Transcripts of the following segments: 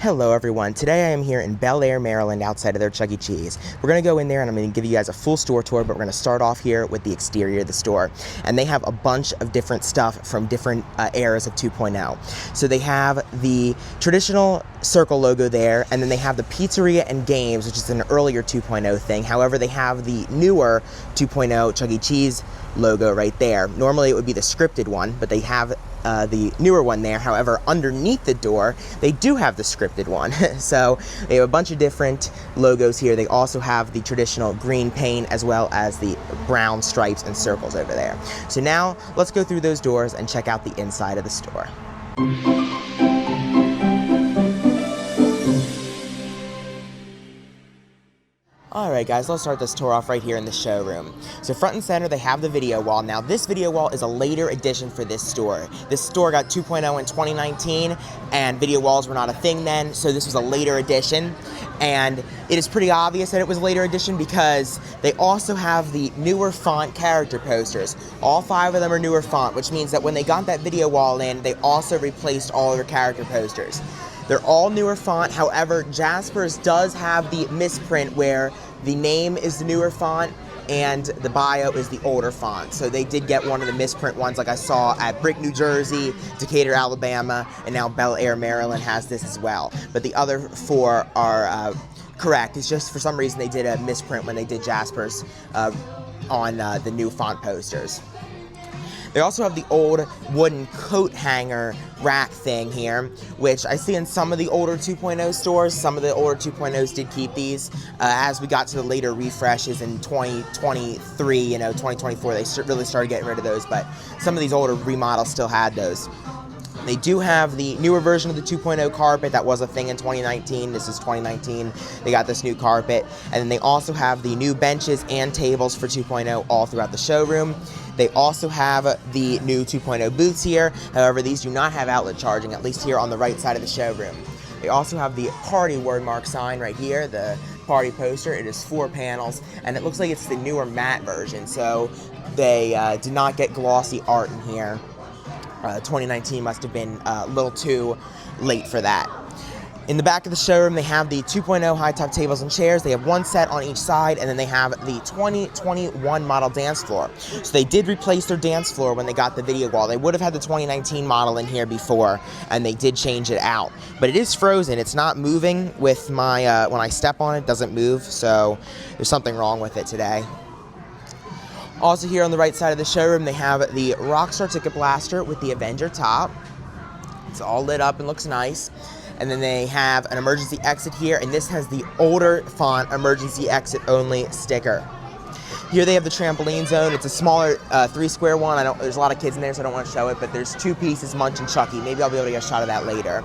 Hello everyone, today I am here in Bel Air, Maryland, outside of their Chuck E. Cheese. We're going to go in there and I'm going to give you guys a full store tour, but we're going to start off here with the exterior of the store. And they have a bunch of different stuff from different eras of 2.0. So they have the traditional circle logo there, and then they have the Pizzeria and Games, which is an earlier 2.0 thing. However, they have the newer 2.0 Chuck E. Cheese logo right there. Normally it would be the scripted one, but they have the newer one there. However, underneath the door, they do have the scripted one. So they have a bunch of different logos here. They also have the traditional green paint as well as the brown stripes and circles over there. So now let's go through those doors and check out the inside of the store. Alright guys, let's start this tour off right here in the showroom. So front and center they have the video wall. Now this video wall is a later addition for this store. This store got 2.0 in 2019 and video walls were not a thing then, so this was a later addition. And it is pretty obvious that it was a later addition because they also have the newer font character posters. All 5 of them are newer font, which means that when they got that video wall in, they also replaced all their character posters. They're all newer font, however, Jasper's does have the misprint where the name is the newer font and the bio is the older font. So they did get one of the misprint ones like I saw at Brick, New Jersey, Decatur, Alabama, and now Bel Air, Maryland has this as well. But the other 4 are correct. It's just for some reason they did a misprint when they did Jasper's on the new font posters. They also have the old wooden coat hanger rack thing here, which I see in some of the older 2.0 stores. Some of the older 2.0s did keep these. As we got to the later refreshes in 2023, 2024, they really started getting rid of those, but some of these older remodels still had those. They do have the newer version of the 2.0 carpet that was a thing in 2019. This is 2019. They got this new carpet. And then they also have the new benches and tables for 2.0 all throughout the showroom. They also have the new 2.0 booths here. However, these do not have outlet charging, at least here on the right side of the showroom. They also have the party wordmark sign right here, the party poster. It is 4 panels, and it looks like it's the newer matte version. So they did not get glossy art in here. 2019 must have been a little too late for that. In the back of the showroom, they have the 2.0 high-top tables and chairs. They have 1 set on each side, and then they have the 2021 model dance floor. So they did replace their dance floor when they got the video wall. They would have had the 2019 model in here before, and they did change it out. But it is frozen. It's not moving with my, when I step on it, it doesn't move, so there's something wrong with it today. Also here on the right side of the showroom, they have the Rockstar Ticket Blaster with the Avenger top. It's all lit up and looks nice. And then they have an emergency exit here, and this has the older font emergency exit only sticker. Here they have the trampoline zone. It's a smaller 3-square one. There's a lot of kids in there, so I don't want to show it, but there's 2 pieces, Munch and Chucky. Maybe I'll be able to get a shot of that later.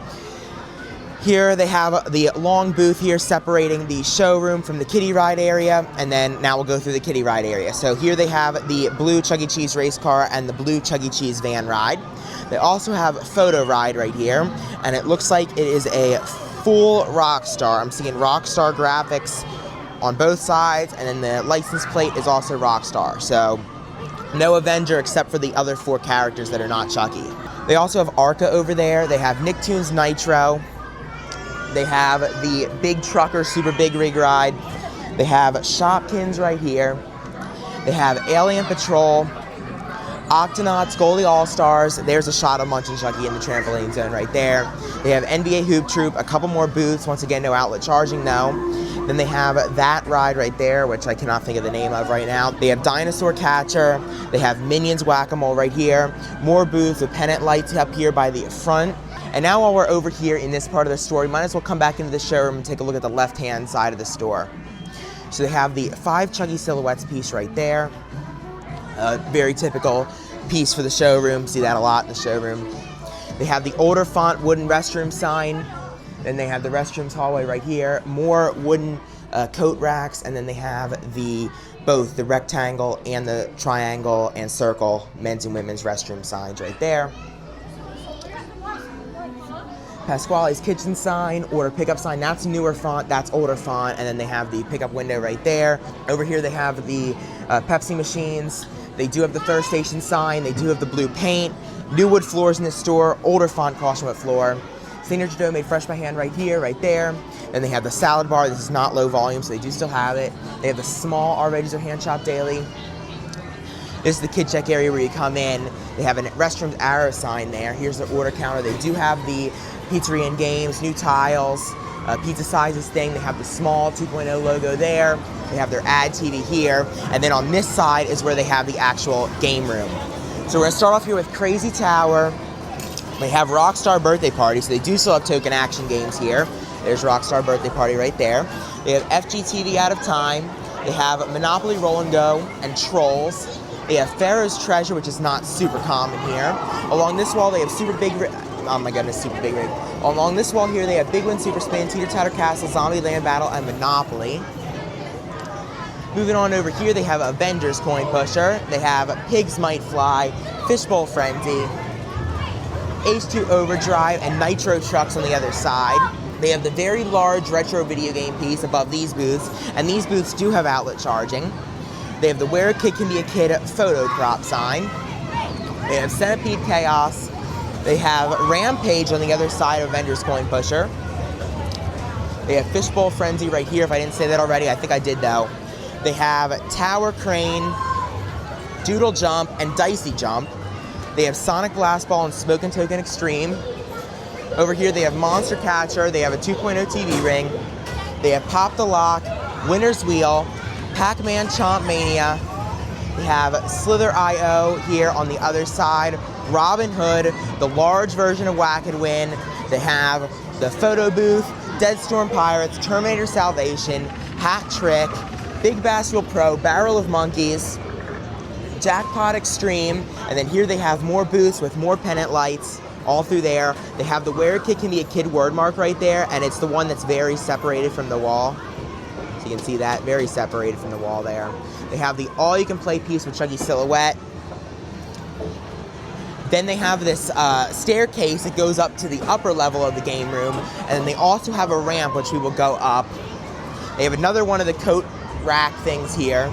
Here they have the long booth here separating the showroom from the kiddie ride area, and then now we'll go through the kiddie ride area. So here they have the blue Chuck E. Cheese race car and the blue Chuck E. Cheese van ride. They also have a photo ride right here, and it looks like it is a full Rockstar. I'm seeing Rockstar graphics on both sides, and then the license plate is also Rockstar. So no Avenger except for the other 4 characters that are not Chucky. They also have Arca over there. They have Nicktoons Nitro. They have the Big Trucker Super Big Rig Ride. They have Shopkins right here. They have Alien Patrol, Octonauts, Goalie All-Stars. There's a shot of Munch and Chucky in the trampoline zone right there. They have NBA Hoop Troop, a couple more booths. Once again, no outlet charging, no. Then they have that ride right there, which I cannot think of the name of right now. They have Dinosaur Catcher. They have Minions Whack-A-Mole right here. More booths with pennant lights up here by the front. And now while we're over here in this part of the store, you might as well come back into the showroom and take a look at the left-hand side of the store. So they have the 5 Chucky Silhouettes piece right there. Very typical piece for the showroom. See that a lot in the showroom. They have the older font wooden restroom sign. Then they have the restrooms hallway right here. More wooden coat racks. And then they have both the rectangle and the triangle and circle men's and women's restroom signs right there. Pasquale's Kitchen sign, order pickup sign, that's newer font, that's older font, and then they have the pickup window right there. Over here they have the Pepsi machines. They do have the Thirst Station sign, they do have the blue paint. New wood floors in this store, older font caution wood floor. Signature dough made fresh by hand right here, right there. Then they have the salad bar. This is not low volume, so they do still have it. They have the small our veggies are hand chopped daily. This is the kid check area where you come in. They have a restrooms arrow sign there. Here's the order counter. They do have the Pizzeria and games, new tiles, pizza sizes thing. They have the small 2.0 logo there. They have their ad TV here. And then on this side is where they have the actual game room. So we're gonna start off here with Crazy Tower. They have Rockstar Birthday Party, so they do still have token action games here. There's Rockstar Birthday Party right there. They have FGTV Out of Time. They have Monopoly Roll and Go and Trolls. They have Pharaoh's Treasure, which is not super common here. Along this wall, they have Super Big Rig. Oh my goodness, Super Big Rig. Along this wall here, they have Big Win, Super Spin, Teeter Totter Castle, Zombie Land Battle, and Monopoly. Moving on over here, they have Avengers Coin Pusher. They have Pigs Might Fly, Fishbowl Frenzy, H2 Overdrive, and Nitro Trucks on the other side. They have the very large retro video game piece above these booths, and these booths do have outlet charging. They have the Where a Kid Can Be a Kid photo prop sign. They have Centipede Chaos. They have Rampage on the other side of Avengers Coin Pusher. They have Fishbowl Frenzy right here. If I didn't say that already, I think I did though. They have Tower Crane, Doodle Jump, and Dicey Jump. They have Sonic Blast Ball and Smoke and Token Extreme. Over here they have Monster Catcher. They have a 2.0 TV ring. They have Pop the Lock, Winner's Wheel, Pac-Man Chomp Mania. They have Slither IO here on the other side. Robin Hood, the large version of Whack and Win. They have the photo booth, Dead Storm Pirates, Terminator Salvation, Hat Trick, Big Bass Wheel Pro, Barrel of Monkeys, Jackpot Extreme, and then here they have more booths with more pennant lights all through there. They have the Where a Kid Can Be a Kid word mark right there, and it's the one that's very separated from the wall. So you can see that, very separated from the wall there. They have the all-you-can-play piece with Chuggy Silhouette. Then they have this staircase that goes up to the upper level of the game room, and then they also have a ramp which we will go up. They have another one of the coat rack things here.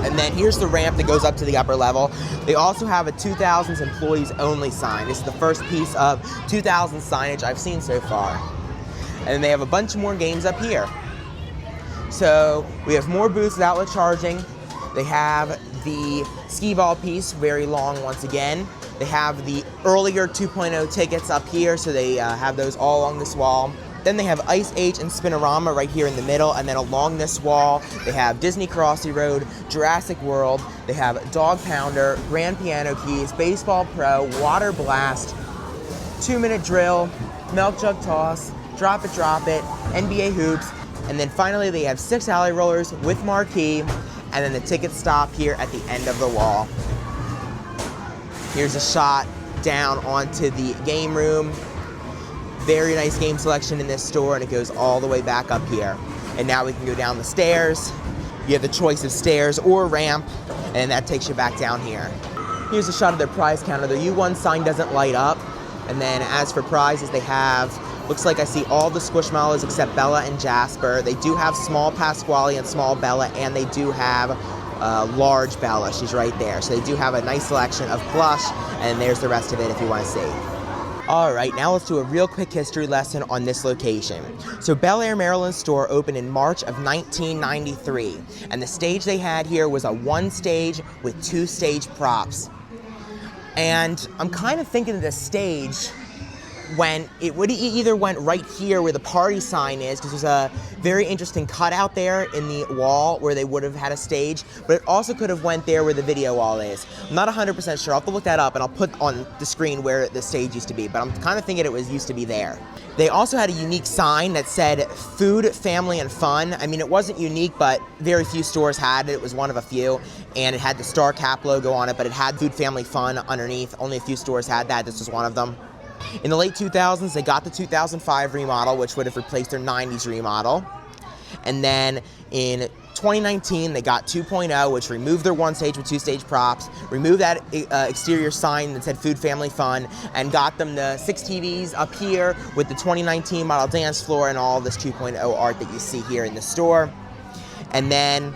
And then here's the ramp that goes up to the upper level. They also have a 2000s employees only sign. This is the first piece of 2000s signage I've seen so far. And then they have a bunch more games up here. So we have more booths with outlet charging. They have the skee ball piece, very long once again. They have the earlier 2.0 tickets up here, so they have those all along this wall. Then they have Ice Age and Spinorama right here in the middle, and then along this wall, they have Disney Crossy Road, Jurassic World, they have Dog Pounder, Grand Piano Keys, Baseball Pro, Water Blast, 2-Minute Drill, Milk Jug Toss, Drop It, NBA Hoops, and then finally they have 6 alley rollers with marquee, and then the tickets stop here at the end of the wall. Here's a shot down onto the game room. Very nice game selection in this store, and it goes all the way back up here. And now we can go down the stairs. You have the choice of stairs or ramp, and that takes you back down here. Here's a shot of their prize counter. The U1 sign doesn't light up. And then as for prizes, they have, looks like I see all the Squishmallows except Bella and Jasper. They do have small Pasquale and small Bella, and they do have large Bella. She's right there. So they do have a nice selection of plush, and there's the rest of it if you want to see. All right, now let's do a real quick history lesson on this location. So Bel Air, Maryland store opened in March of 1993, and the stage they had here was a 1-stage with 2-stage props. And I'm kind of thinking of the stage when it would either went right here where the party sign is, because there's a very interesting cutout there in the wall where they would have had a stage, but it also could have went there where the video wall is. I'm not 100% sure. I'll have to look that up, and I'll put on the screen where the stage used to be, but I'm kind of thinking it was used to be there. They also had a unique sign that said food, family, and fun. I mean, it wasn't unique, but very few stores had it. It was one of a few, and it had the Star Cap logo on it, but it had food, family, fun underneath. Only a few stores had that. This was one of them. In the late 2000s, they got the 2005 remodel, which would have replaced their 90s remodel. And then in 2019, they got 2.0, which removed their 1-stage with 2-stage props, removed that exterior sign that said food, family, fun, and got them the 6 TVs up here with the 2019 model dance floor and all this 2.0 art that you see here in the store. And then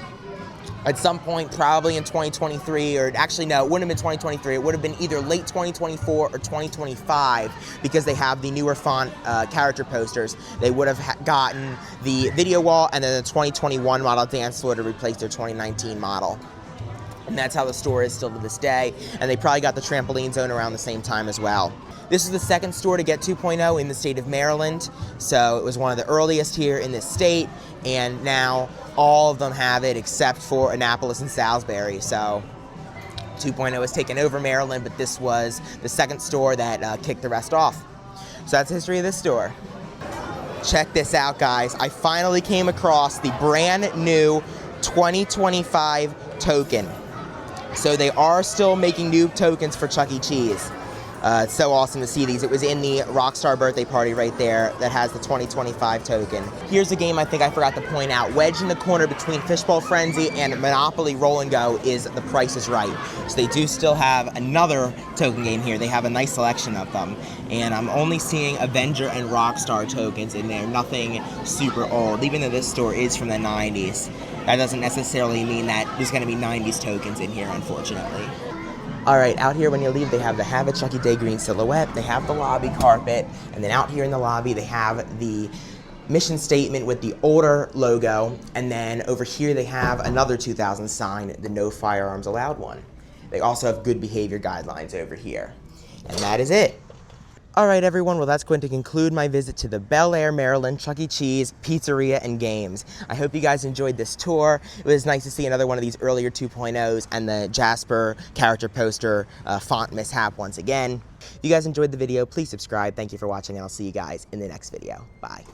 at some point, probably in 2023, or actually no, it wouldn't have been 2023. It would have been either late 2024 or 2025 because they have the newer font character posters. They would have gotten the video wall and then the 2021 model dance floor to replace their 2019 model. And that's how the store is still to this day. And they probably got the trampoline zone around the same time as well. This is the second store to get 2.0 in the state of Maryland. So it was one of the earliest here in this state. And now all of them have it except for Annapolis and Salisbury. So 2.0 has taken over Maryland, but this was the second store that kicked the rest off. So that's the history of this store. Check this out, guys. I finally came across the brand new 2025 token. So they are still making new tokens for Chuck E. Cheese. It's so awesome to see these. It was in the Rockstar birthday party right there that has the 2025 token. Here's a game I think I forgot to point out. Wedged in the corner between Fishbowl Frenzy and Monopoly Roll and Go is The Price is Right. So they do still have another token game here. They have a nice selection of them. And I'm only seeing Avenger and Rockstar tokens in there. Nothing super old, even though this store is from the 90s. That doesn't necessarily mean that there's going to be 90s tokens in here, unfortunately. All right, out here when you leave, they have the Have a Chucky Day green silhouette, they have the lobby carpet, and then out here in the lobby, they have the mission statement with the older logo, and then over here they have another 2000 sign, the No Firearms Allowed one. They also have good behavior guidelines over here. And that is it. All right, everyone, well, that's going to conclude my visit to the Bel Air, Maryland, Chuck E. Cheese, Pizzeria, and Games. I hope you guys enjoyed this tour. It was nice to see another one of these earlier 2.0s and the Jasper character poster font mishap once again. If you guys enjoyed the video, please subscribe. Thank you for watching, and I'll see you guys in the next video. Bye.